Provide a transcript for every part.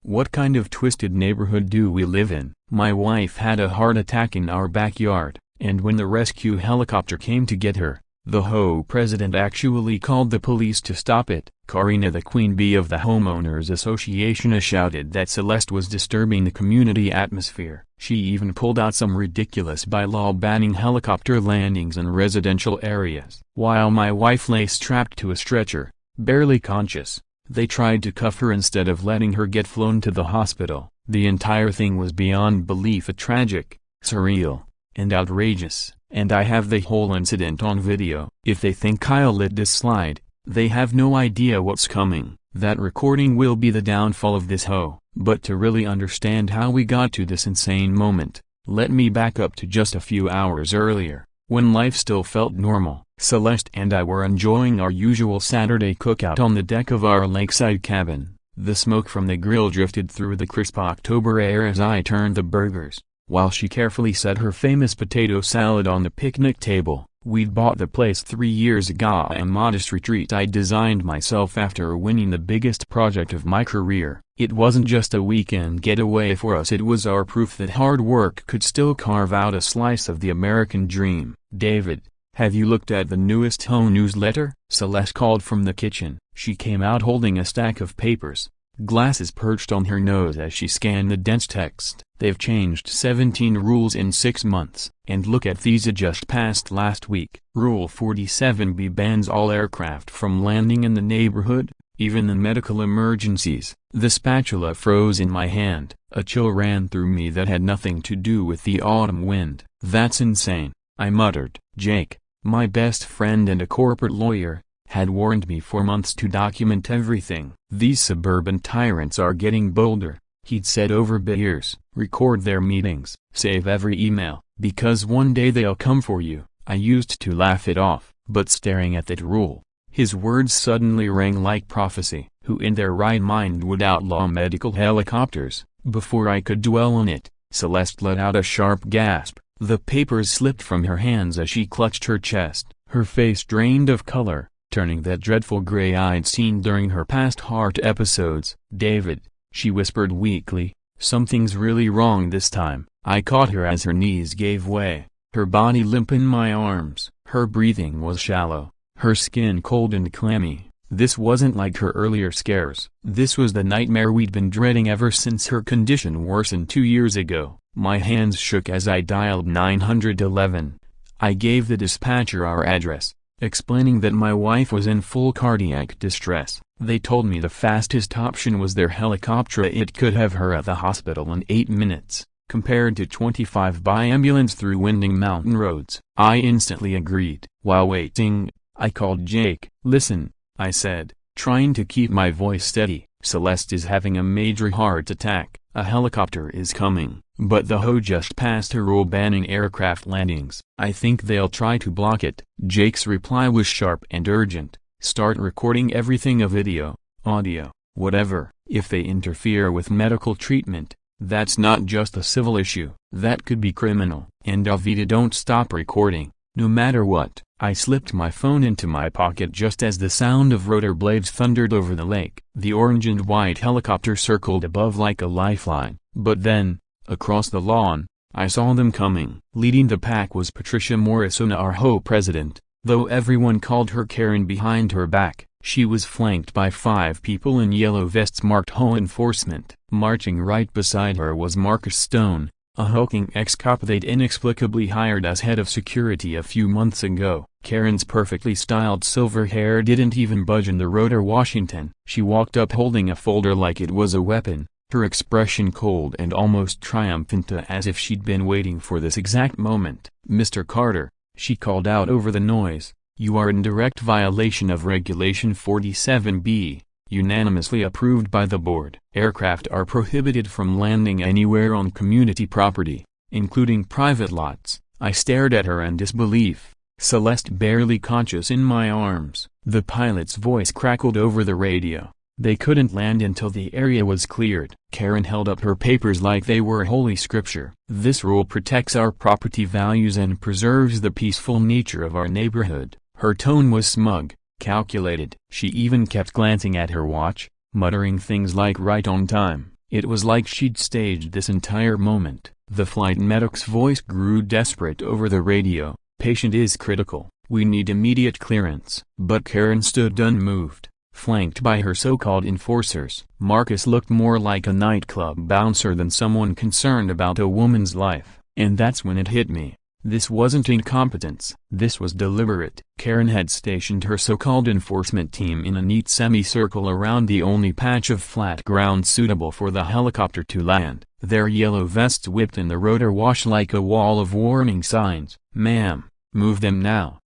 What kind of twisted neighborhood do we live in? My wife had a heart attack in our backyard, and when the rescue helicopter came to get her, the HOA president actually called the police to stop it. Karina, the queen bee of the homeowners association, shouted that Celeste was disturbing the community atmosphere. She even pulled out some ridiculous bylaw banning helicopter landings in residential areas. While my wife lay strapped to a stretcher, barely conscious, they tried to cuff her instead of letting her get flown to the hospital. The entire thing was beyond belief tragic, surreal, and outrageous, and I have the whole incident on video. If they think Kyle let this slide, they have no idea what's coming. That recording will be the downfall of this hoe. But to really understand how we got to this insane moment, let me back up to just a few hours earlier, when life still felt normal. Celeste and I were enjoying our usual Saturday cookout on the deck of our lakeside cabin. The smoke from the grill drifted through the crisp October air as I turned the burgers, while she carefully set her famous potato salad on the picnic table. We'd bought the place 3 years ago, a modest retreat I designed myself after winning the biggest project of my career. It wasn't just a weekend getaway for us, it was our proof that hard work could still carve out a slice of the American dream. "David, have you looked at the newest HOA newsletter?" Celeste called from the kitchen. She came out holding a stack of papers, glasses perched on her nose as she scanned the dense text. "They've changed 17 rules in 6 months, and look at these just passed last week. Rule 47B bans all aircraft from landing in the neighborhood, even in medical emergencies." The spatula froze in my hand. A chill ran through me that had nothing to do with the autumn wind. "That's insane," I muttered. Jake, my best friend and a corporate lawyer, had warned me for months to document everything. "These suburban tyrants are getting bolder," he'd said over beers. "Record their meetings, save every email, because one day they'll come for you." I used to laugh it off, but staring at that rule, his words suddenly rang like prophecy. Who in their right mind would outlaw medical helicopters? Before I could dwell on it, Celeste let out a sharp gasp. The papers slipped from her hands as she clutched her chest. Her face drained of color, turning that dreadful gray I'd seen during her past heart episodes. "David," she whispered weakly, "something's really wrong this time." I caught her as her knees gave way, her body limp in my arms. Her breathing was shallow, her skin cold and clammy. This wasn't like her earlier scares. This was the nightmare we'd been dreading ever since her condition worsened 2 years ago. My hands shook as I dialed 911. I gave the dispatcher our address, explaining that my wife was in full cardiac distress. They told me the fastest option was their helicopter. It could have her at the hospital in 8 minutes, compared to 25 by ambulance through winding mountain roads. I instantly agreed. While waiting, I called Jake. "Listen," I said, trying to keep my voice steady. "Celeste is having a major heart attack. A helicopter is coming, but the HOA just passed a rule banning aircraft landings. I think they'll try to block it." Jake's reply was sharp and urgent. "Start recording everything, a video, audio, whatever. If they interfere with medical treatment, that's not just a civil issue. That could be criminal. And Avita, don't stop recording, no matter what." I slipped my phone into my pocket just as the sound of rotor blades thundered over the lake. The orange and white helicopter circled above like a lifeline. But then, across the lawn, I saw them coming. Leading the pack was Patricia Morrison, our HOA president, though everyone called her Karen behind her back. She was flanked by 5 people in yellow vests marked HOA enforcement. Marching right beside her was Marcus Stone, a hulking ex-cop they'd inexplicably hired as head of security a few months ago. Karen's perfectly styled silver hair didn't even budge in the rotor Washington. She walked up holding a folder like it was a weapon, her expression cold and almost triumphant, as if she'd been waiting for this exact moment. "Mr. Carter," she called out over the noise, "you are in direct violation of Regulation 47B, unanimously approved by the board. Aircraft are prohibited from landing anywhere on community property, including private lots." I stared at her in disbelief, Celeste barely conscious in my arms. The pilot's voice crackled over the radio. They couldn't land until the area was cleared. Karen held up her papers like they were holy scripture. "This rule protects our property values and preserves the peaceful nature of our neighborhood." Her tone was smug, calculated. She even kept glancing at her watch, muttering things like "right on time." It was like she'd staged this entire moment. The flight medic's voice grew desperate over the radio. "Patient is critical. We need immediate clearance." But Karen stood unmoved, flanked by her so-called enforcers. Marcus looked more like a nightclub bouncer than someone concerned about a woman's life. And that's when it hit me. This wasn't incompetence. This was deliberate. Karen had stationed her so-called enforcement team in a neat semicircle around the only patch of flat ground suitable for the helicopter to land. Their yellow vests whipped in the rotor wash like a wall of warning signs. "Ma'am, move them now,"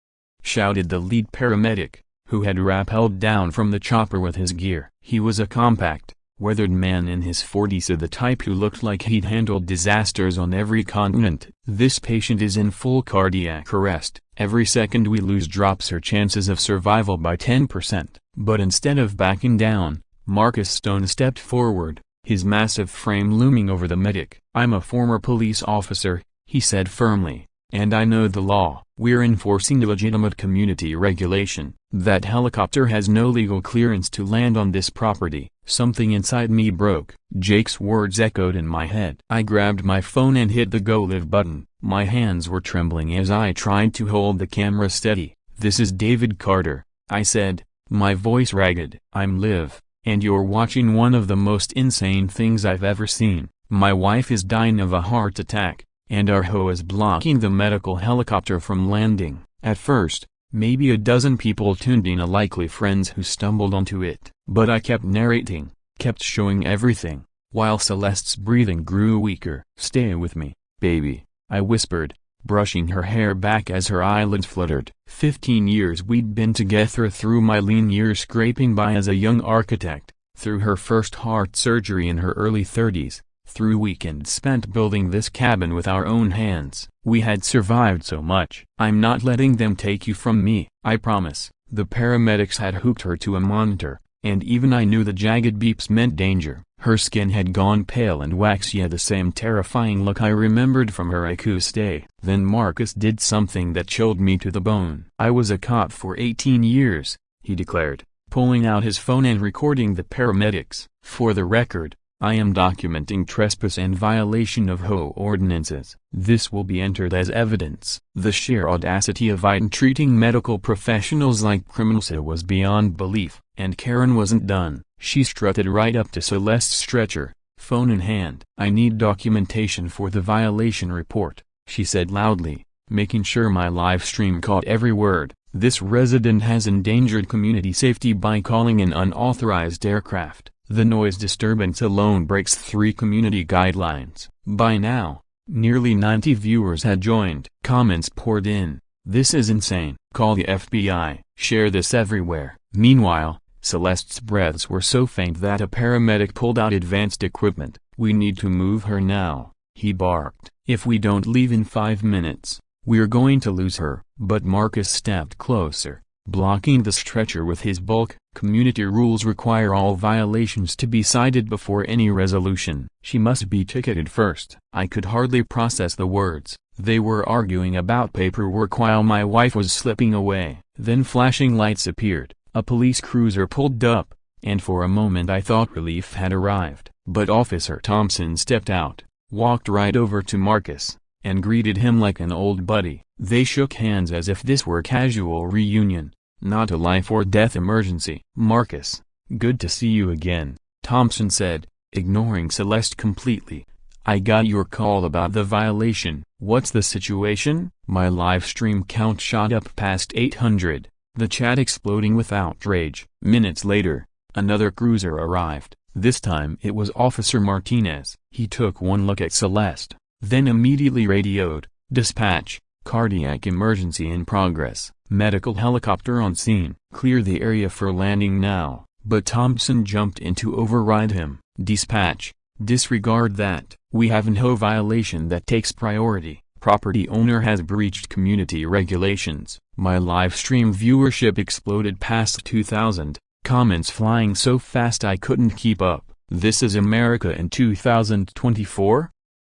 shouted the lead paramedic, who had rappelled down from the chopper with his gear. He was a compact, weathered man in his 40s, the type who looked like he'd handled disasters on every continent. "This patient is in full cardiac arrest. Every second we lose drops her chances of survival by 10%. But instead of backing down, Marcus Stone stepped forward, his massive frame looming over the medic. "I'm a former police officer," he said firmly, "and I know the law. We're enforcing legitimate community regulation. That helicopter has no legal clearance to land on this property." Something inside me broke. Jake's words echoed in my head. I grabbed my phone and hit the Go Live button. My hands were trembling as I tried to hold the camera steady. "This is David Carter," I said, my voice ragged. "I'm Liv, and you're watching one of the most insane things I've ever seen. My wife is dying of a heart attack, and our HOA is blocking the medical helicopter from landing." At first, maybe a dozen people tuned in, likely friends who stumbled onto it. But I kept narrating, kept showing everything, while Celeste's breathing grew weaker. "Stay with me, baby," I whispered, brushing her hair back as her eyelids fluttered. 15 years we'd been together, through my lean years scraping by as a young architect, through her first heart surgery in her early 30s, through weekends spent building this cabin with our own hands. We had survived so much. "I'm not letting them take you from me, I promise." The paramedics had hooked her to a monitor, and even I knew the jagged beeps meant danger. Her skin had gone pale and waxy, the same terrifying look I remembered from her accused stay. Then Marcus did something that chilled me to the bone. "I was a cop for 18 years, he declared, pulling out his phone and recording the paramedics. "For the record, I am documenting trespass and violation of HOA ordinances. This will be entered as evidence." The sheer audacity of it treating medical professionals like criminals was beyond belief. And Karen wasn't done. She strutted right up to Celeste's stretcher, phone in hand. "I need documentation for the violation report," she said loudly, making sure my live stream caught every word. "This resident has endangered community safety by calling in unauthorized aircraft. The noise disturbance alone breaks 3 community guidelines." By now, nearly 90 viewers had joined. Comments poured in. "This is insane. Call the FBI. Share this everywhere." Meanwhile, Celeste's breaths were so faint that a paramedic pulled out advanced equipment. "We need to move her now," he barked. "If we don't leave in 5 minutes, we're going to lose her." But Marcus stepped closer, blocking the stretcher with his bulk. "Community rules require all violations to be cited before any resolution. She must be ticketed first." I could hardly process the words. They were arguing about paperwork while my wife was slipping away. Then flashing lights appeared, a police cruiser pulled up, and for a moment I thought relief had arrived. But Officer Thompson stepped out, walked right over to Marcus, and greeted him like an old buddy. They shook hands as if this were a casual reunion, not a life-or-death emergency. "Marcus, good to see you again," Thompson said, ignoring Celeste completely. "I got your call about the violation. What's the situation?" My live stream count shot up past 800, the chat exploding with outrage. Minutes later, another cruiser arrived. This time it was Officer Martinez. He took one look at Celeste, then immediately radioed, "Dispatch, cardiac emergency in progress, medical helicopter on scene. Clear the area for landing now." But Thompson jumped in to override him. "Dispatch, disregard that. We have an HOA violation that takes priority. Property owner has breached community regulations." My live stream viewership exploded past 2,000, comments flying so fast I couldn't keep up. "This is America in 2024?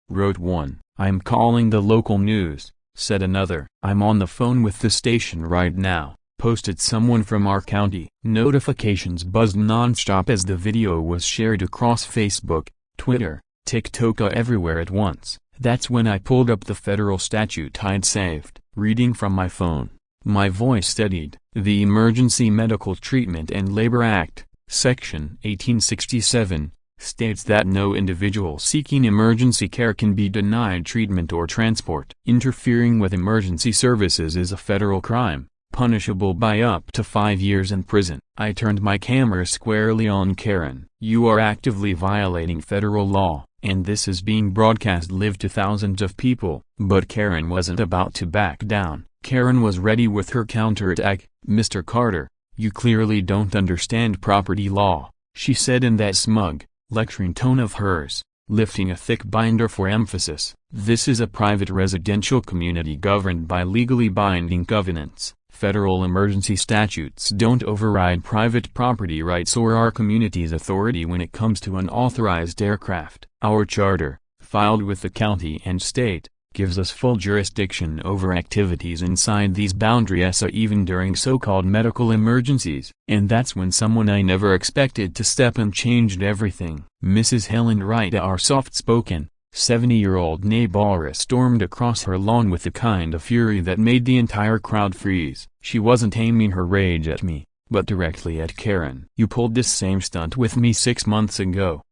Wrote one. "I'm calling the local news," said another. "I'm on the phone with the station right now," posted someone from our county. Notifications buzzed non-stop as the video was shared across Facebook, Twitter, TikTok everywhere at once. That's when I pulled up the federal statute I'd saved, reading from my phone. My voice steadied. The Emergency Medical Treatment and Labor Act, Section 1867, states that no individual seeking emergency care can be denied treatment or transport. Interfering with emergency services is a federal crime, punishable by up to 5 years in prison. I turned my camera squarely on Karen. You are actively violating federal law, and this is being broadcast live to thousands of people. But Karen wasn't about to back down. Karen was ready with her counterattack. Mr. Carter, you clearly don't understand property law, she said in that smug, lecturing tone of hers, lifting a thick binder for emphasis. This is a private residential community governed by legally binding covenants. Federal emergency statutes don't override private property rights or our community's authority when it comes to unauthorized aircraft. Our charter, filed with the county and state, gives us full jurisdiction over activities inside these boundaries, even during so-called medical emergencies. And that's when someone I never expected to step in changed everything. Mrs. Helen Wright, our soft-spoken, 70-year-old neighbor, stormed across her lawn with the kind of fury that made the entire crowd freeze. She wasn't aiming her rage at me, but directly at Karen. You pulled this same stunt with me 6 months ago,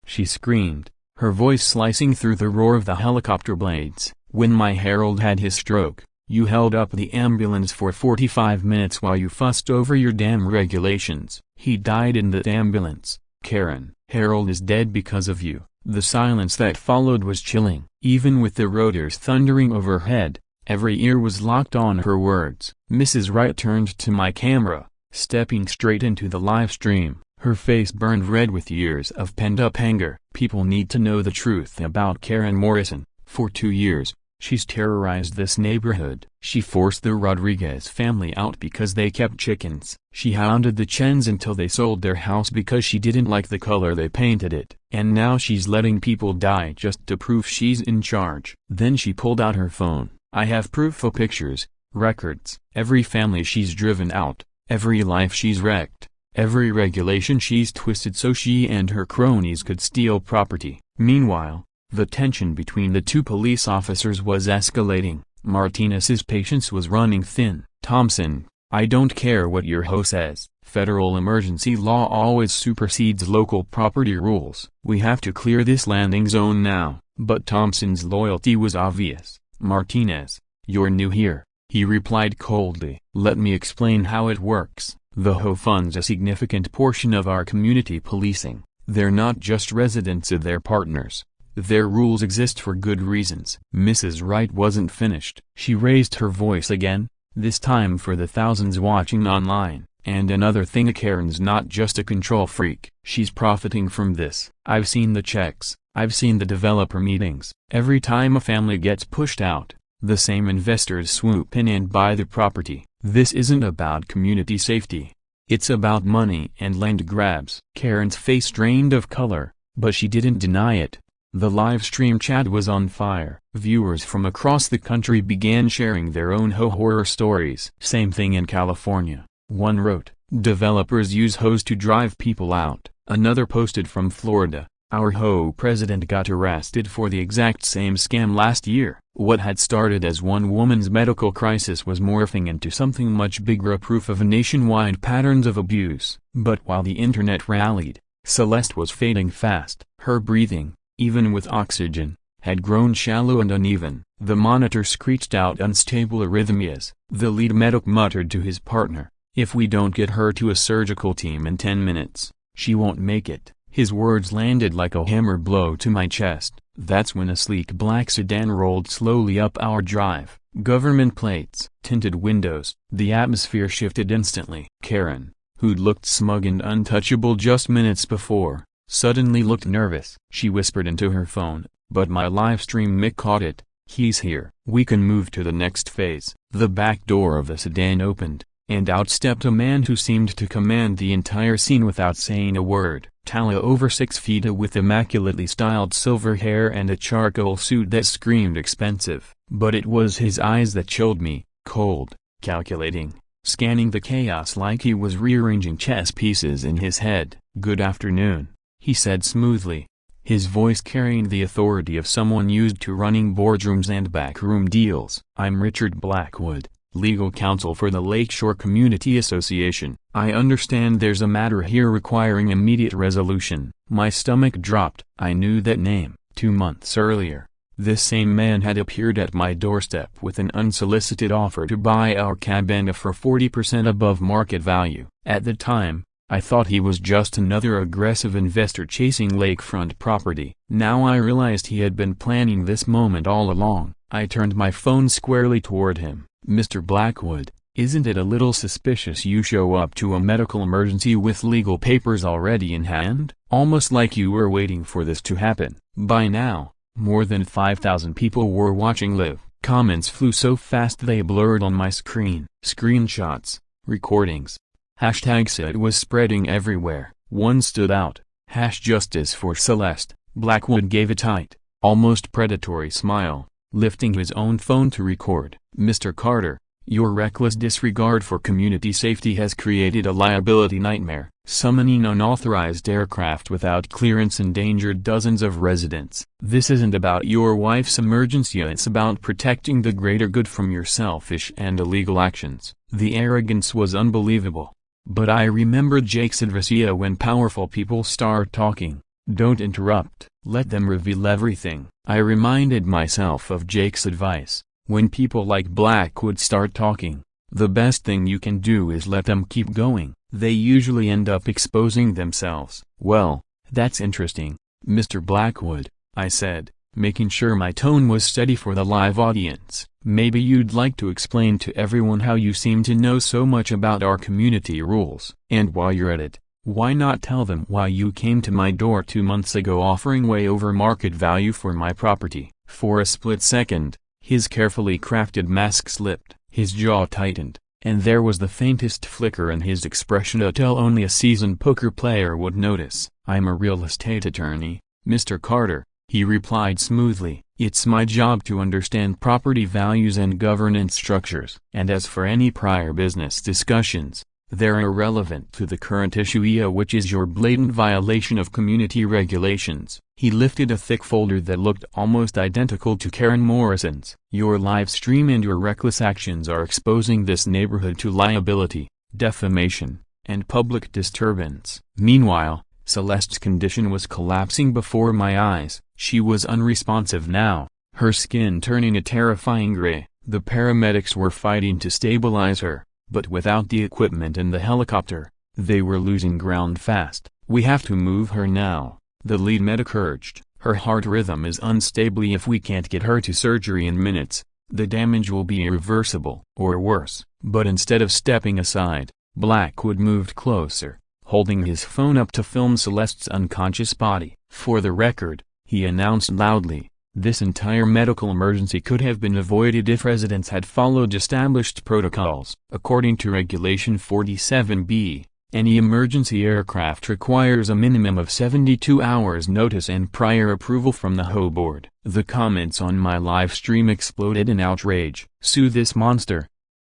she screamed, her voice slicing through the roar of the helicopter blades. When my Harold had his stroke, you held up the ambulance for 45 minutes while you fussed over your damn regulations. He died in that ambulance, Karen. Harold is dead because of you. The silence that followed was chilling. Even with the rotors thundering overhead, every ear was locked on her words. Mrs. Wright turned to my camera, stepping straight into the live stream. Her face burned red with years of pent-up anger. People need to know the truth about Karen Morrison. For 2 years, she's terrorized this neighborhood. She forced the Rodriguez family out because they kept chickens. She hounded the Chens until they sold their house because she didn't like the color they painted it. And now she's letting people die just to prove she's in charge. Then she pulled out her phone. I have proof of pictures, records. Every family she's driven out, every life she's wrecked, every regulation she's twisted so she and her cronies could steal property. Meanwhile, the tension between the two police officers was escalating. Martinez's patience was running thin. Thompson, I don't care what your HOA says. Federal emergency law always supersedes local property rules. We have to clear this landing zone now. But Thompson's loyalty was obvious. Martinez, you're new here, he replied coldly. Let me explain how it works. The HOA funds a significant portion of our community policing. They're not just residents, they're partners. Their rules exist for good reasons. Mrs. Wright wasn't finished. She raised her voice again, this time for the thousands watching online. And another thing, Karen's not just a control freak. She's profiting from this. I've seen the checks. I've seen the developer meetings. Every time a family gets pushed out, the same investors swoop in and buy the property. This isn't about community safety. It's about money and land grabs. Karen's face drained of color, but she didn't deny it. The live stream chat was on fire. Viewers from across the country began sharing their own HOA horror stories. Same thing in California. One wrote, developers use HOAs to drive people out. Another posted from Florida, our HOA president got arrested for the exact same scam last year. What had started as one woman's medical crisis was morphing into something much bigger, a proof of nationwide patterns of abuse. But while the internet rallied, Celeste was fading fast. Her breathing, even with oxygen, had grown shallow and uneven. The monitor screeched out unstable arrhythmias. The lead medic muttered to his partner, if we don't get her to a surgical team in 10 minutes, she won't make it. His words landed like a hammer blow to my chest. That's when a sleek black sedan rolled slowly up our drive. Government plates, tinted windows. The atmosphere shifted instantly. Karen, who'd looked smug and untouchable just minutes before, suddenly looked nervous. She whispered into her phone, but my livestream mic caught it. He's here. We can move to the next phase. The back door of the sedan opened, and out stepped a man who seemed to command the entire scene without saying a word. Talla, over 6 feet, with immaculately styled silver hair and a charcoal suit that screamed expensive. But it was his eyes that chilled me, cold, calculating, scanning the chaos like he was rearranging chess pieces in his head. Good afternoon, he said smoothly, his voice carrying the authority of someone used to running boardrooms and backroom deals. "I'm Richard Blackwood, legal counsel for the Lakeshore Community Association. I understand there's a matter here requiring immediate resolution." My stomach dropped. I knew that name. 2 months earlier, this same man had appeared at my doorstep with an unsolicited offer to buy our cabana for 40% above market value. At the time, I thought he was just another aggressive investor chasing lakefront property. Now I realized he had been planning this moment all along. I turned my phone squarely toward him. "Mr. Blackwood, isn't it a little suspicious you show up to a medical emergency with legal papers already in hand? Almost like you were waiting for this to happen." By now, more than 5,000 people were watching live. Comments flew so fast they blurred on my screen. Screenshots, recordings. Hashtags. It was spreading everywhere. One stood out. #Justice for Celeste. Blackwood gave a tight, almost predatory smile, lifting his own phone to record. "Mr. Carter, your reckless disregard for community safety has created a liability nightmare. Summoning unauthorized aircraft without clearance endangered dozens of residents. This isn't about your wife's emergency, it's about protecting the greater good from your selfish and illegal actions." The arrogance was unbelievable. But I remembered Jake's advice: when powerful people start talking, don't interrupt, let them reveal everything. I reminded myself of Jake's advice: when people like Blackwood start talking, the best thing you can do is let them keep going. They usually end up exposing themselves. "Well, that's interesting, Mr. Blackwood," I said, making sure my tone was steady for the live audience. "Maybe you'd like to explain to everyone how you seem to know so much about our community rules. And while you're at it, why not tell them why you came to my door 2 months ago offering way over market value for my property?" For a split second, his carefully crafted mask slipped, his jaw tightened, and there was the faintest flicker in his expression a tell only a seasoned poker player would notice. "I'm a real estate attorney, Mr. Carter," he replied smoothly. "It's my job to understand property values and governance structures. And as for any prior business discussions, they're irrelevant to the current issue, which is your blatant violation of community regulations." He lifted a thick folder that looked almost identical to Karen Morrison's. "Your live stream and your reckless actions are exposing this neighborhood to liability, defamation, and public disturbance." Meanwhile, Celeste's condition was collapsing before my eyes. She was unresponsive now, her skin turning a terrifying gray. The paramedics were fighting to stabilize her, but without the equipment in the helicopter, they were losing ground fast. "We have to move her now," the lead medic urged. "Her heart rhythm is unstable. If we can't get her to surgery in minutes, the damage will be irreversible or worse." But instead of stepping aside, Blackwood moved closer, holding his phone up to film Celeste's unconscious body. "For the record," he announced loudly, "this entire medical emergency could have been avoided if residents had followed established protocols. According to Regulation 47B, any emergency aircraft requires a minimum of 72 hours notice and prior approval from the HOA board." The comments on my live stream exploded in outrage. "Sue this monster,"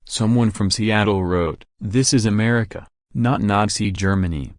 someone from Seattle wrote. "This is America, not Nazi Germany."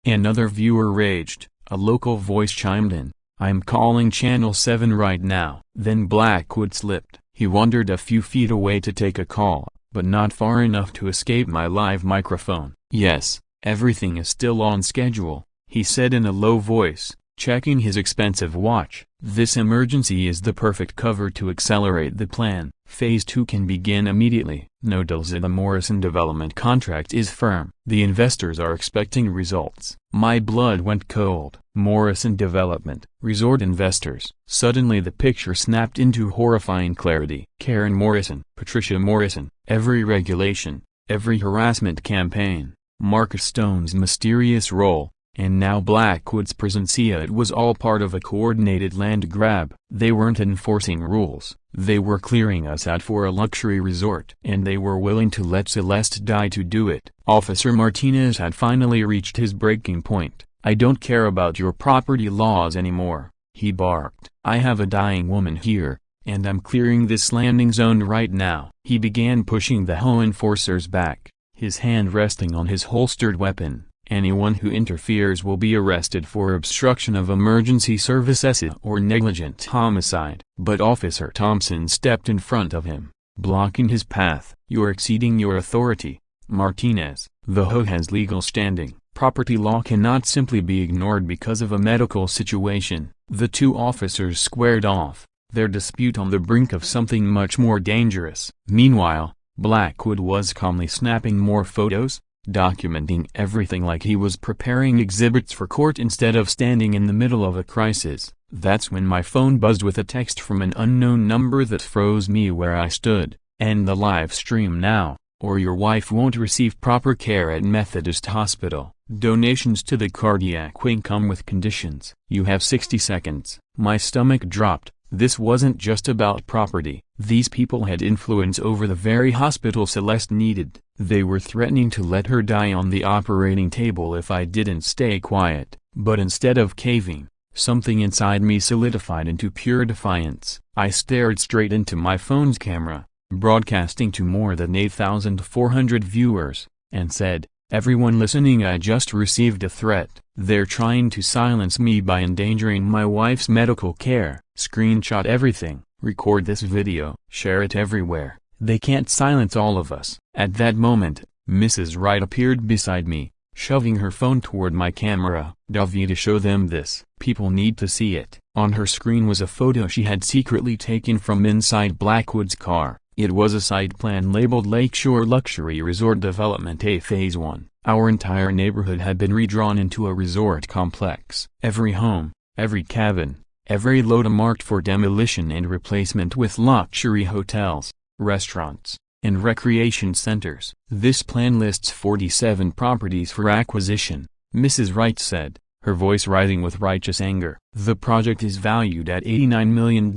Another viewer raged. A local voice chimed in, "I'm calling Channel 7 right now." Then Blackwood slipped. He wandered a few feet away to take a call, but not far enough to escape my live microphone. "Yes, everything is still on schedule," he said in a low voice, checking his expensive watch. "This emergency is the perfect cover to accelerate the plan. Phase 2 can begin immediately." No delays. The Morrison development contract is firm. The investors are expecting results. My blood went cold. Morrison Development, resort investors. Suddenly the picture snapped into horrifying clarity. Karen Morrison, Patricia Morrison, every regulation, every harassment campaign, Marcus Stone's mysterious role, and now Blackwood's presence. It was all part of a coordinated land grab. They weren't enforcing rules, they were clearing us out for a luxury resort. And they were willing to let Celeste die to do it. Officer Martinez had finally reached his breaking point. "I don't care about your property laws anymore," he barked. "I have a dying woman here, and I'm clearing this landing zone right now." He began pushing the HOA enforcers back, his hand resting on his holstered weapon, Anyone who interferes will be arrested for obstruction of emergency services or negligent homicide. But Officer Thompson stepped in front of him, blocking his path. "You're exceeding your authority, Martinez. The HOA has legal standing. Property law cannot simply be ignored because of a medical situation." The two officers squared off, their dispute on the brink of something much more dangerous. Meanwhile, Blackwood was calmly snapping more photos, documenting everything like he was preparing exhibits for court instead of standing in the middle of a crisis. That's when my phone buzzed with a text from an unknown number that froze me where I stood. "End the live stream now, or your wife won't receive proper care at Methodist Hospital. Donations to the cardiac wing come with conditions. You have 60 seconds. My stomach dropped. This wasn't just about property. These people had influence over the very hospital Celeste needed. They were threatening to let her die on the operating table if I didn't stay quiet. But instead of caving, something inside me solidified into pure defiance. I stared straight into my phone's camera, broadcasting to more than 8,400 viewers, and said, 'Everyone listening, I just received a threat. They're trying to silence me by endangering my wife's medical care. Screenshot everything, record this video, share it everywhere. They can't silence all of us.' At that moment, Mrs. Wright appeared beside me, shoving her phone toward my camera. "Davida, show them this. People need to see it." On her screen was a photo she had secretly taken from inside Blackwood's car. It was a site plan labeled Lakeshore Luxury Resort Development A Phase 1. Our entire neighborhood had been redrawn into a resort complex. Every home, every cabin, every lot marked for demolition and replacement with luxury hotels, restaurants, and recreation centers. "This plan lists 47 properties for acquisition," Mrs. Wright said, her voice rising with righteous anger. "The project is valued at $89 million.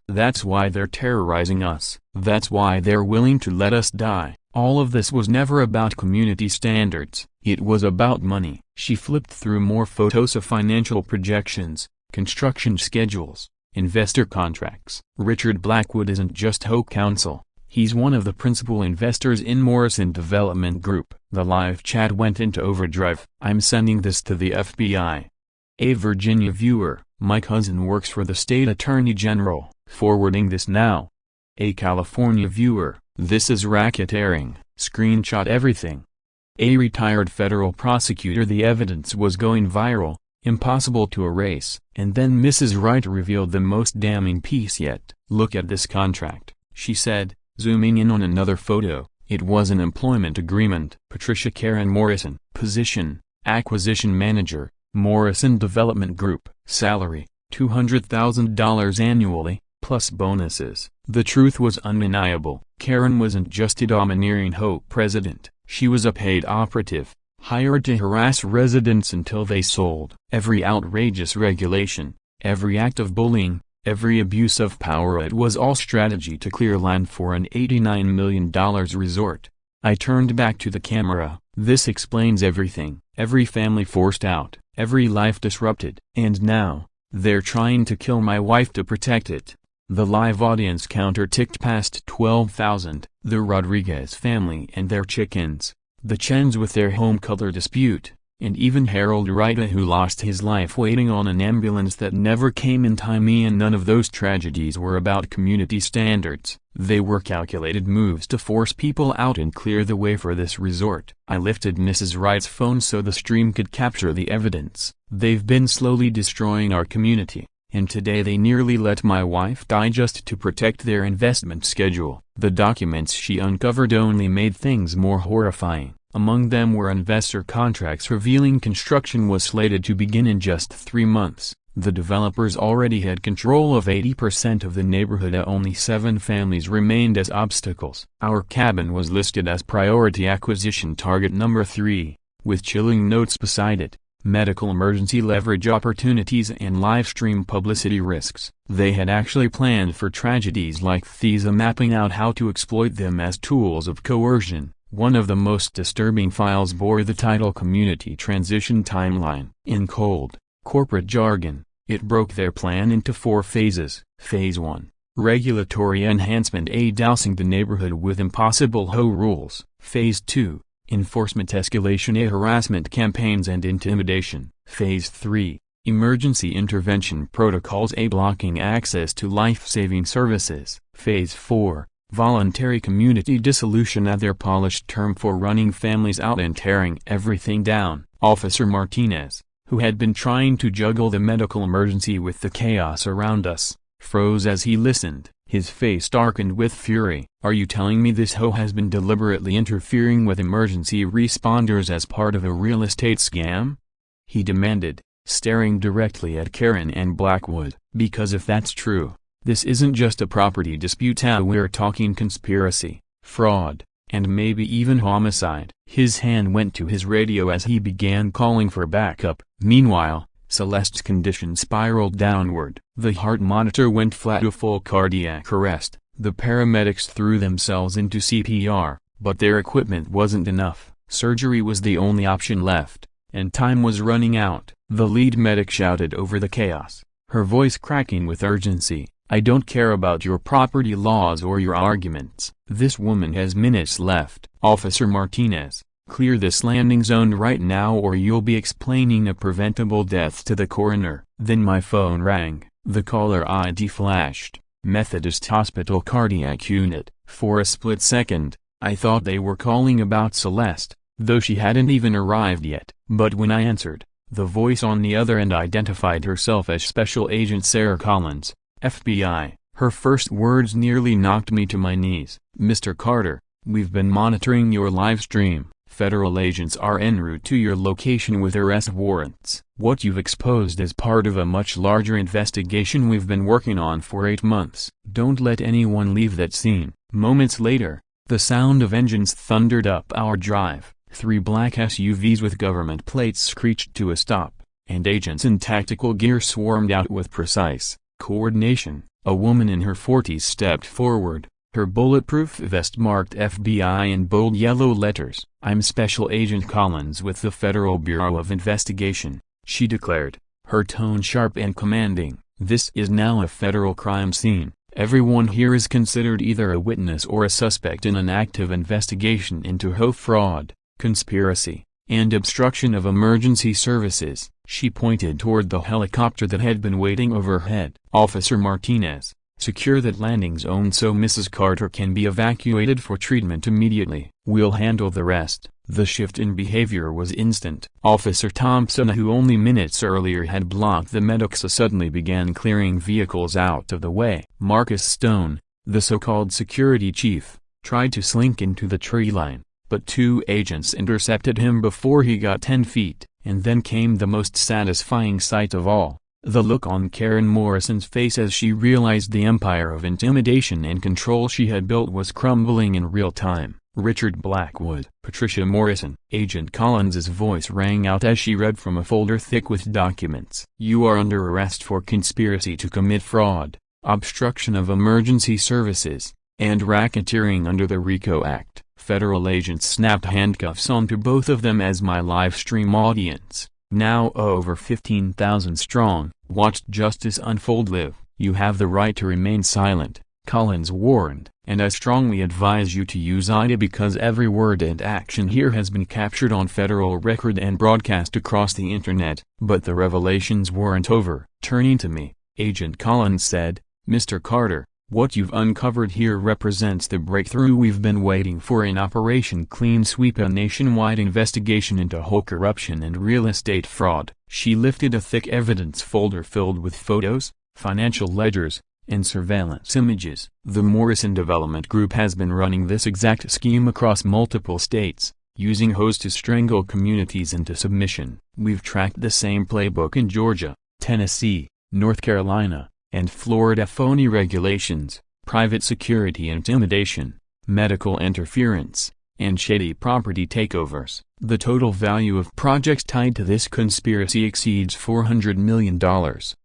That's why they're terrorizing us. That's why they're willing to let us die." All of this was never about community standards. It was about money. She flipped through more photos of financial projections, construction schedules, investor contracts. "Richard Blackwood isn't just HOA counsel. He's one of the principal investors in Morrison Development Group." The live chat went into overdrive. "I'm sending this to the FBI. A Virginia viewer, my cousin works for the state attorney general. Forwarding this now." A California viewer, "This is racketeering. Screenshot everything." A retired federal prosecutor, "The evidence was going viral, impossible to erase." And then Mrs. Wright revealed the most damning piece yet. "Look at this contract," she said, zooming in on another photo. It was an employment agreement. Patricia Karen Morrison. Position, Acquisition Manager, Morrison Development Group. Salary, $200,000 annually, plus bonuses. The truth was undeniable. Karen wasn't just a domineering HOA president. She was a paid operative, hired to harass residents until they sold. Every outrageous regulation, every act of bullying, every abuse of power, it was all strategy to clear land for an $89 million resort. I turned back to the camera. "This explains everything. Every family forced out, every life disrupted. And now, they're trying to kill my wife to protect it." The live audience counter ticked past 12,000. The Rodriguez family and their chickens, the Chens with their home color dispute, and even Harold Rita, who lost his life waiting on an ambulance that never came in time. And none of those tragedies were about community standards. They were calculated moves to force people out and clear the way for this resort. I lifted Mrs. Wright's phone so the stream could capture the evidence. "They've been slowly destroying our community, and today they nearly let my wife die just to protect their investment schedule." The documents she uncovered only made things more horrifying. Among them were investor contracts revealing construction was slated to begin in just 3 months. The developers already had control of 80% of the neighborhood. Only 7 families remained as obstacles. Our cabin was listed as priority acquisition target number 3, with chilling notes beside it: medical emergency leverage opportunities and live stream publicity risks. They had actually planned for tragedies like these, mapping out how to exploit them as tools of coercion. One of the most disturbing files bore the title Community Transition Timeline. In cold, corporate jargon, it broke their plan into 4 phases. Phase 1, regulatory enhancement, dousing the neighborhood with impossible HOA rules. Phase 2, Enforcement escalation, harassment campaigns and intimidation. Phase 3. Emergency intervention protocols, blocking access to life-saving services. Phase 4. Voluntary community dissolution, their polished term for running families out and tearing everything down. Officer Martinez, who had been trying to juggle the medical emergency with the chaos around us, froze as he listened, his face darkened with fury. Are you telling me this hoe has been deliberately interfering with emergency responders as part of a real estate scam? He demanded, staring directly at Karen and Blackwood. Because if that's true, this isn't just a property dispute, we're talking conspiracy, fraud, and maybe even homicide. His hand went to his radio as he began calling for backup. Meanwhile, Celeste's condition spiraled downward. The heart monitor went flat, to full cardiac arrest. The paramedics threw themselves into CPR, but their equipment wasn't enough. Surgery was the only option left, and time was running out. The lead medic shouted over the chaos, her voice cracking with urgency, I don't care about your property laws or your arguments. This woman has minutes left. Officer Martinez, clear this landing zone right now or you'll be explaining a preventable death to the coroner. Then my phone rang. The caller ID flashed, Methodist Hospital Cardiac Unit. For a split second, I thought they were calling about Celeste, though she hadn't even arrived yet. But when I answered, the voice on the other end identified herself as Special Agent Sarah Collins, FBI. Her first words nearly knocked me to my knees. Mr. Carter, we've been monitoring your live stream. Federal agents are en route to your location with arrest warrants. What you've exposed is part of a much larger investigation we've been working on for 8 months. Don't let anyone leave that scene. Moments later, the sound of engines thundered up our drive. 3 black SUVs with government plates screeched to a stop, and agents in tactical gear swarmed out with precise coordination. A woman in her 40s stepped forward, her bulletproof vest marked FBI in bold yellow letters. I'm Special Agent Collins with the Federal Bureau of Investigation, she declared, her tone sharp and commanding. This is now a federal crime scene. Everyone here is considered either a witness or a suspect in an active investigation into HOA fraud, conspiracy, and obstruction of emergency services. She pointed toward the helicopter that had been waiting overhead. Officer Martinez, secure that landing zone so Mrs. Carter can be evacuated for treatment immediately. We'll handle the rest. The shift in behavior was instant. Officer Thompson, who only minutes earlier had blocked the medics, suddenly began clearing vehicles out of the way. Marcus Stone, the so-called security chief, tried to slink into the tree line, but 2 agents intercepted him before he got 10 feet. And then came the most satisfying sight of all, the look on Karen Morrison's face as she realized the empire of intimidation and control she had built was crumbling in real time. Richard Blackwood, Patricia Morrison. Agent Collins's voice rang out as she read from a folder thick with documents. You are under arrest for conspiracy to commit fraud, obstruction of emergency services, and racketeering under the RICO Act. Federal agents snapped handcuffs onto both of them as my live stream audience, now over 15,000 strong, watched justice unfold. Live. You have the right to remain silent, Collins warned, and I strongly advise you to use ID because every word and action here has been captured on federal record and broadcast across the internet. But the revelations weren't over. Turning to me, Agent Collins said, Mr. Carter, what you've uncovered here represents the breakthrough we've been waiting for in Operation Clean Sweep, a nationwide investigation into HOA corruption and real estate fraud. She lifted a thick evidence folder filled with photos, financial ledgers, and surveillance images. The Morrison Development Group has been running this exact scheme across multiple states, using HOAs to strangle communities into submission. We've tracked the same playbook in Georgia, Tennessee, North Carolina, and Florida. Phony regulations, private security intimidation, medical interference, and shady property takeovers. The total value of projects tied to this conspiracy exceeds $400 million.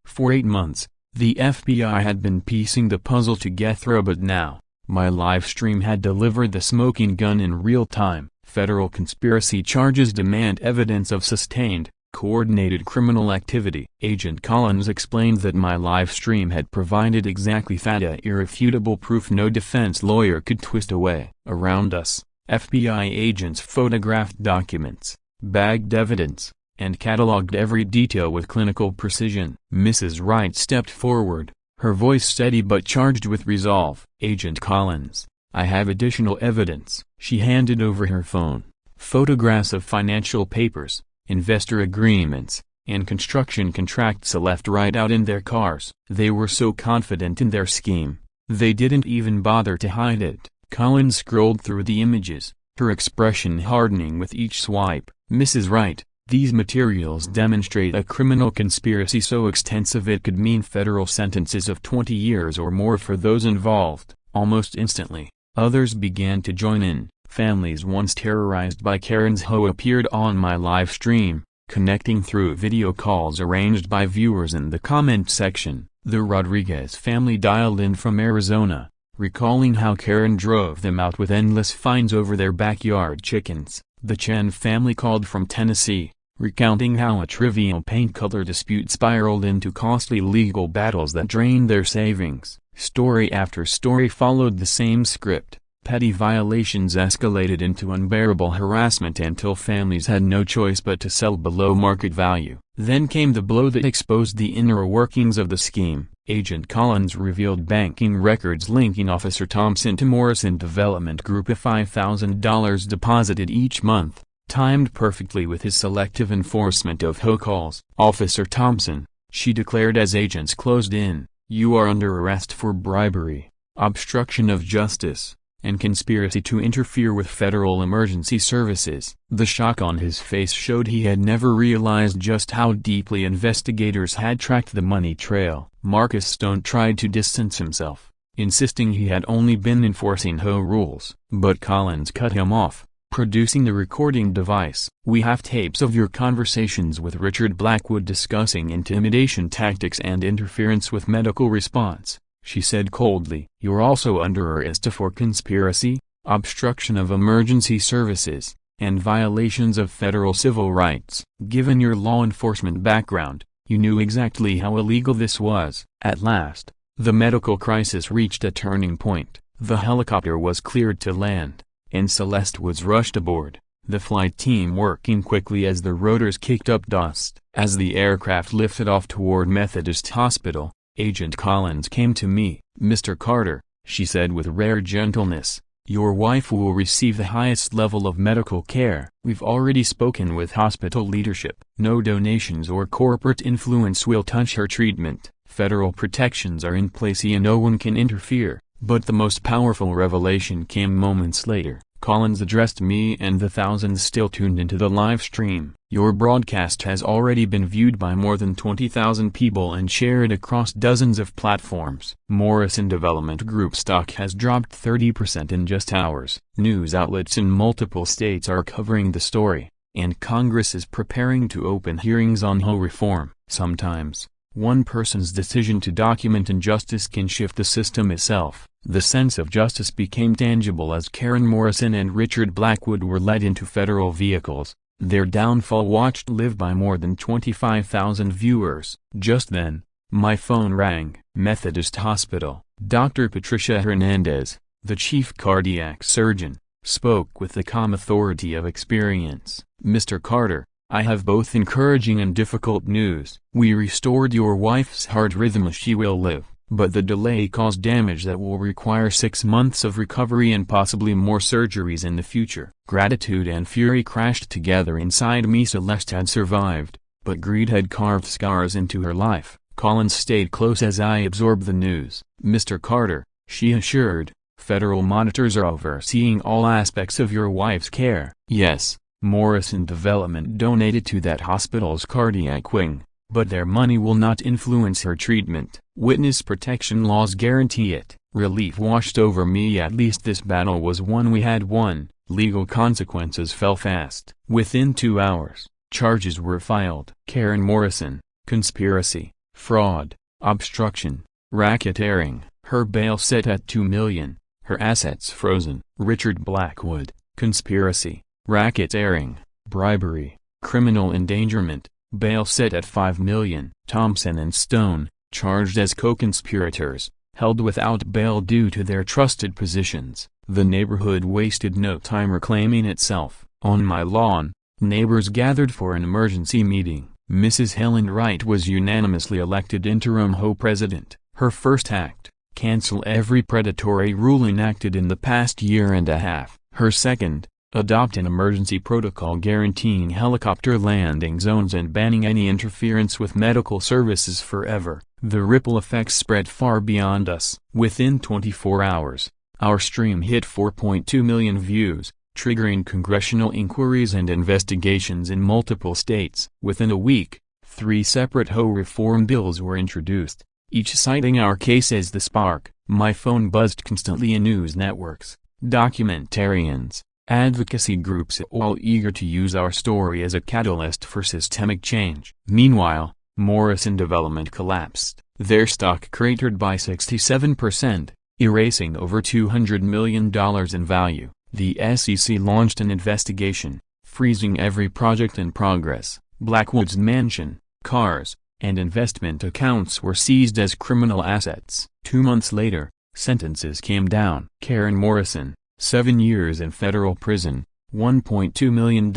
For 8 months, the FBI had been piecing the puzzle together, but now, my live stream had delivered the smoking gun in real time. Federal conspiracy charges demand evidence of sustained, coordinated criminal activity. Agent Collins explained that my live stream had provided exactly that, irrefutable proof no defense lawyer could twist away. Around us, FBI agents photographed documents, bagged evidence, and cataloged every detail with clinical precision. Mrs. Wright stepped forward, her voice steady but charged with resolve. "Agent Collins, I have additional evidence." She handed over her phone. Photographs of financial papers, investor agreements, and construction contracts left right out in their cars. They were so confident in their scheme, they didn't even bother to hide it. Collins scrolled through the images, her expression hardening with each swipe. "Mrs. Wright, these materials demonstrate a criminal conspiracy so extensive it could mean federal sentences of 20 years or more for those involved." Almost instantly, others began to join in. Families once terrorized by Karen's HOA appeared on my live stream, connecting through video calls arranged by viewers in the comment section. The Rodriguez family dialed in from Arizona, recalling how Karen drove them out with endless fines over their backyard chickens. The Chen family called from Tennessee, recounting how a trivial paint color dispute spiraled into costly legal battles that drained their savings. Story after story followed the same script. Petty violations escalated into unbearable harassment until families had no choice but to sell below market value. Then came the blow that exposed the inner workings of the scheme. Agent Collins revealed banking records linking Officer Thompson to Morrison Development Group, a $5,000 deposited each month, timed perfectly with his selective enforcement of HOA calls. "Officer Thompson," she declared as agents closed in, "you are under arrest for bribery, obstruction of justice, and conspiracy to interfere with federal emergency services." The shock on his face showed he had never realized just how deeply investigators had tracked the money trail. Marcus Stone tried to distance himself, insisting he had only been enforcing HOA rules. But Collins cut him off, producing the recording device. "We have tapes of your conversations with Richard Blackwood discussing intimidation tactics and interference with medical response," she said coldly. "You're also under arrest for conspiracy, obstruction of emergency services, and violations of federal civil rights. Given your law enforcement background, you knew exactly how illegal this was." At last, the medical crisis reached a turning point. The helicopter was cleared to land, and Celeste was rushed aboard, the flight team working quickly as the rotors kicked up dust. As the aircraft lifted off toward Methodist Hospital, Agent Collins came to me. "Mr. Carter," she said with rare gentleness, "your wife will receive the highest level of medical care. We've already spoken with hospital leadership. No donations or corporate influence will touch her treatment. Federal protections are in place and no one can interfere." But the most powerful revelation came moments later. Collins addressed me and the thousands still tuned into the live stream. "Your broadcast has already been viewed by more than 20,000 people and shared across dozens of platforms. Morrison Development Group stock has dropped 30% in just hours. News outlets in multiple states are covering the story, and Congress is preparing to open hearings on HOA reform." Sometimes, one person's decision to document injustice can shift the system itself. The sense of justice became tangible as Karen Morrison and Richard Blackwood were led into federal vehicles, their downfall watched live by more than 25,000 viewers. Just then, my phone rang. Methodist Hospital. Dr. Patricia Hernandez, the chief cardiac surgeon, spoke with the calm authority of experience. "Mr. Carter, I have both encouraging and difficult news. We restored your wife's heart rhythm. She will live, but the delay caused damage that will require 6 months of recovery and possibly more surgeries in the future." Gratitude and fury crashed together inside me. Celeste had survived, but greed had carved scars into her life. Collins stayed close as I absorbed the news. "Mr. Carter," she assured, "federal monitors are overseeing all aspects of your wife's care." Yes, Morrison Development donated to that hospital's cardiac wing, but their money will not influence her treatment. Witness protection laws guarantee it. Relief washed over me. At least this battle was one we had won. Legal consequences fell fast. Within 2 hours, charges were filed. Karen Morrison, conspiracy, fraud, obstruction, racketeering. Her bail set at $2 million, her assets frozen. Richard Blackwood, conspiracy, racketeering, bribery, criminal endangerment, bail set at $5 million. Thompson and Stone, charged as co-conspirators, held without bail due to their trusted positions. The neighborhood wasted no time reclaiming itself. On my lawn, neighbors gathered for an emergency meeting. Mrs. Helen Wright was unanimously elected interim HOA president. Her first act, cancel every predatory rule enacted in the past year and a half. Her second, adopt an emergency protocol guaranteeing helicopter landing zones and banning any interference with medical services forever. The ripple effects spread far beyond us. Within 24 hours, our stream hit 4.2 million views, triggering congressional inquiries and investigations in multiple states. Within a week, 3 separate HOA reform bills were introduced, each citing our case as the spark. My phone buzzed constantly in news networks, documentarians, advocacy groups, all eager to use our story as a catalyst for systemic change. Meanwhile, Morrison Development collapsed, their stock cratered by 67%, erasing over $200 million in value. The SEC launched an investigation, freezing every project in progress. Blackwood's mansion, cars, and investment accounts were seized as criminal assets. 2 months later, sentences came down. Karen Morrison, 7 years in federal prison, $1.2 million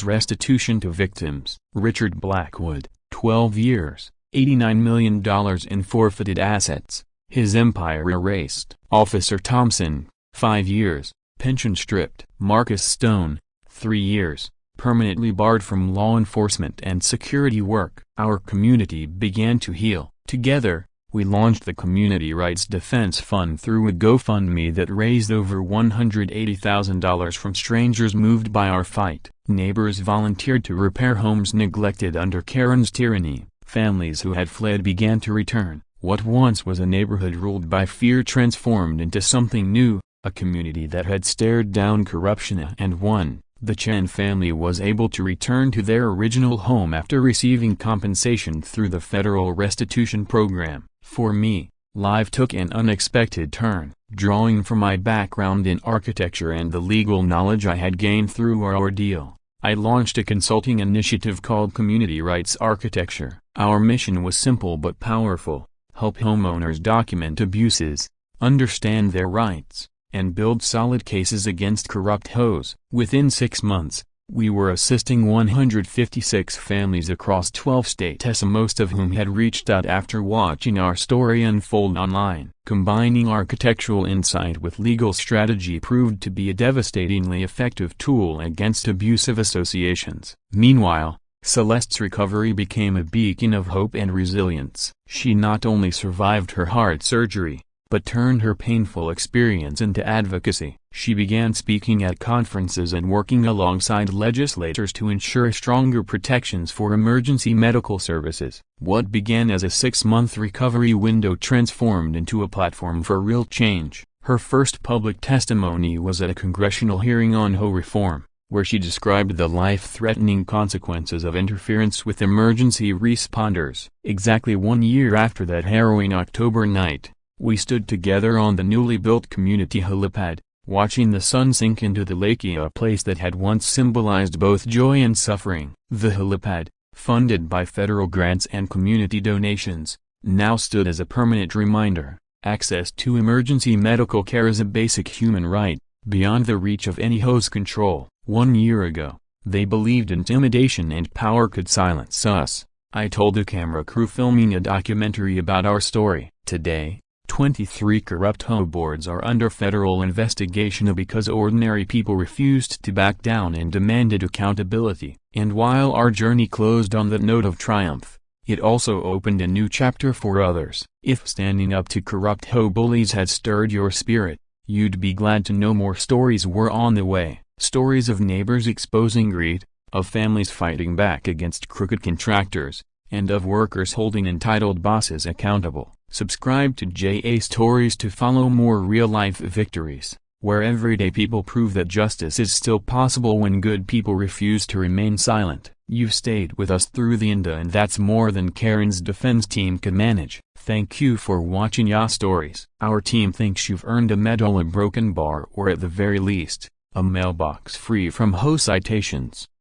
restitution to victims. Richard Blackwood, 12 years, $89 million in forfeited assets, his empire erased. Officer Thompson, 5 years, pension stripped. Marcus Stone, 3 years, permanently barred from law enforcement and security work. Our community began to heal. Together, we launched the Community Rights Defense Fund through a GoFundMe that raised over $180,000 from strangers moved by our fight. Neighbors volunteered to repair homes neglected under Karen's tyranny. Families who had fled began to return. What once was a neighborhood ruled by fear transformed into something new, a community that had stared down corruption and won. The Chen family was able to return to their original home after receiving compensation through the federal restitution program. For me, life took an unexpected turn. Drawing from my background in architecture and the legal knowledge I had gained through our ordeal, I launched a consulting initiative called Community Rights Architecture. Our mission was simple but powerful: help homeowners document abuses, understand their rights, and build solid cases against corrupt HOAs. Within 6 months, we were assisting 156 families across 12 states, most of whom had reached out after watching our story unfold online. Combining architectural insight with legal strategy proved to be a devastatingly effective tool against abusive associations. Meanwhile, Celeste's recovery became a beacon of hope and resilience. She not only survived her heart surgery, but turned her painful experience into advocacy. She began speaking at conferences and working alongside legislators to ensure stronger protections for emergency medical services. What began as a 6-month recovery window transformed into a platform for real change. Her first public testimony was at a congressional hearing on HOA reform, where she described the life-threatening consequences of interference with emergency responders. Exactly 1 year after that harrowing October night, we stood together on the newly built community helipad, watching the sun sink into the lake, a place that had once symbolized both joy and suffering. The helipad, funded by federal grants and community donations, now stood as a permanent reminder: access to emergency medical care is a basic human right, beyond the reach of any HOA's control. 1 year ago, they believed intimidation and power could silence us, I told a camera crew filming a documentary about our story. Today, 23 corrupt HOA boards are under federal investigation because ordinary people refused to back down and demanded accountability. And while our journey closed on the note of triumph, it also opened a new chapter for others. If standing up to corrupt HOA bullies had stirred your spirit, you'd be glad to know more stories were on the way. Stories of neighbors exposing greed, of families fighting back against crooked contractors, and of workers holding entitled bosses accountable. Subscribe to JA Stories to follow more real-life victories, where everyday people prove that justice is still possible when good people refuse to remain silent. You've stayed with us through the end, and that's more than Karen's defense team could manage. Thank you for watching YA Stories. Our team thinks you've earned a medal, a broken bar, or at the very least, a mailbox free from HOA citations.